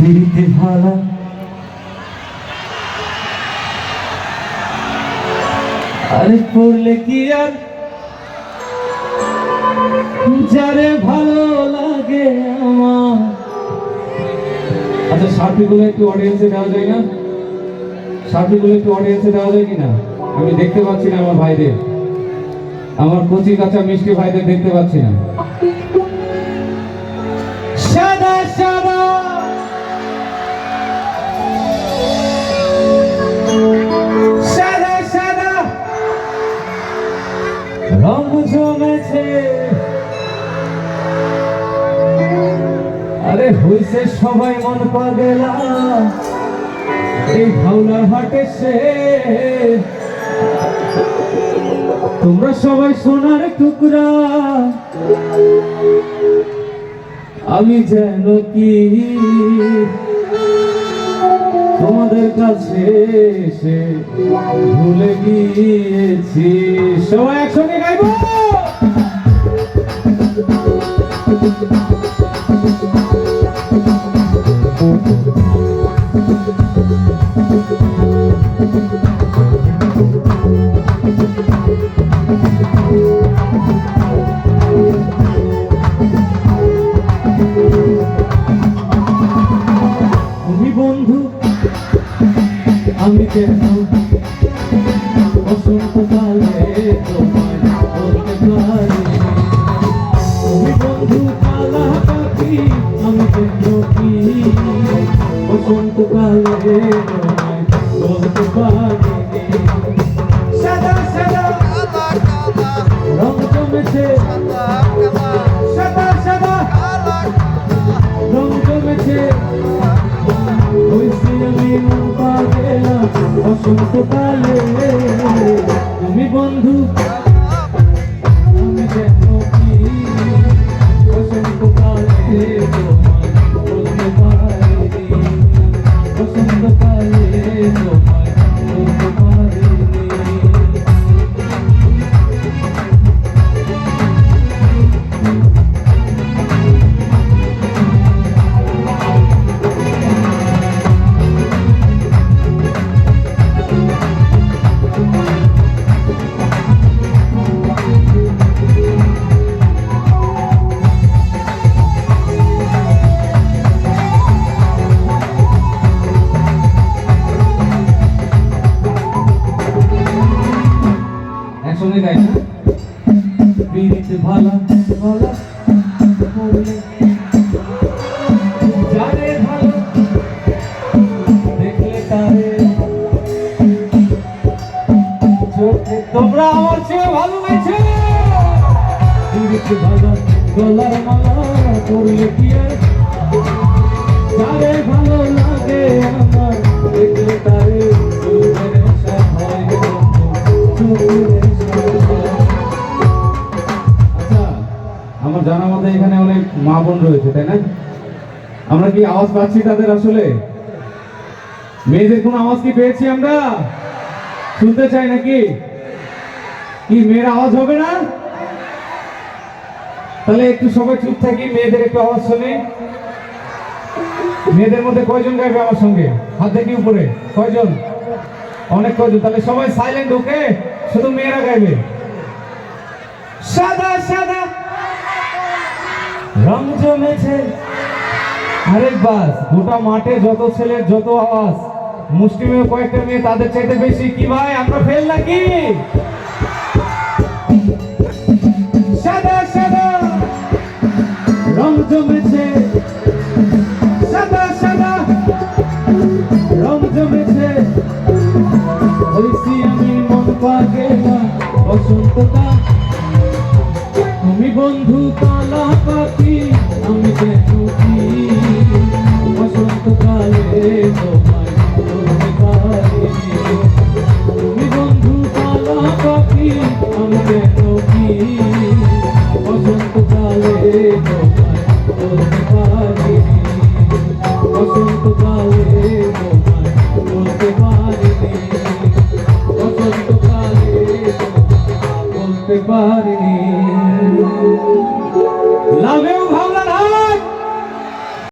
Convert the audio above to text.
ফিরিতে ভালা আরে পড়লে কি আর যারে ভালো লাগে আমার। আচ্ছা সাথীগুলো একটু অডিয়েন্সে দেওয়া যায় না? সাথীগুলো একটু অডিয়েন্সে দেওয়া যায় কিনা? আমি দেখতে পাচ্ছি না আমার ভাইদের, আমার কচি কাঁচা মিষ্টি ভাইদের দেখতে পাচ্ছি না। সাদা সাদা সাদা সাদা রং জমেছে, আরে হইছে সবাই মন পাগলা এই ভাওনার হাটে সে। তোমরা সবাই সোনার টুকরা, আমি যেন কি তোমাদের কাছে এসে ভুলে গিয়েছি। সবাই একসঙ্গে গাইবো। তুমি বন্ধু আমি কেন বসন্তকালে তোমায় বলতে পারি। তুমি বন্ধু কালা পাখি আমি কেন কি বসন্তকালে তোমায় বলতে পারি। সাদা সাদা রং জমেছে, সাদা সাদা রং জমেছে, বসন্তকালে তুমি বন্ধু আমি যেন কি বসন্তকালে তোমায় বলতে পারি। বসন্তকালে তোমায় বলতে পারি। একসঙ্গে গাই না? পীড়িতে ভালা ভালা পড়লে যারে ভালো দেখলে তারে চোখে। তোমরা আমার চেয়ে ভালো গাইছো। পীড়িতে ভালা গলার মালা পড়লে কি আর যারে ভালো লাগে আমার দেখলে তারে চোখের সব হয় চোখের। আমার জানা মতে এখানে অনেক মা বোন রয়েছে, তাই না? আমরা কি আওয়াজ পাচ্ছি তাদের? আসলে মেয়েদের কোন আওয়াজ কি পেয়েছি আমরা? শুনতে চাই নাকি? কি মেয়ের আওয়াজ হবে না? তাহলে একটু সবাই চুপ থাকি, মেয়েদের একটু আওয়াজ শুনি। মেয়েদের মধ্যে কয়জন গাইবে আমার সঙ্গে? হাত দেখি উপরে। কয়জন? অনেক কয়জন। তাহলে সবাই সাইলেন্ট, ওকে? শুধু মেয়েরা গাইবে। সাদা সাদা রং জমেছে। আরেক বাস গোটা মাঠে যত ছেলে যত আওয়াজ, মুষ্টিমেয় কয়েকটা মেয়ে তাদের চাইতে বেশি। কি ভাই আমরা ফেল নাকি? সাদা সাদা রং জমেছে, সাদা সাদা রং জমেছে, হইছি আমি মন পাগলা বসন্তকাল। তুমি বন্ধু কালা পাখি আমি যেন কি বসন্তকালে তোমায় বলতে পারি। তুমি বন্ধু কালা পাখি আমি যেন কি বসন্তকালে তোমায় বলতে পারি। বসন্তকালে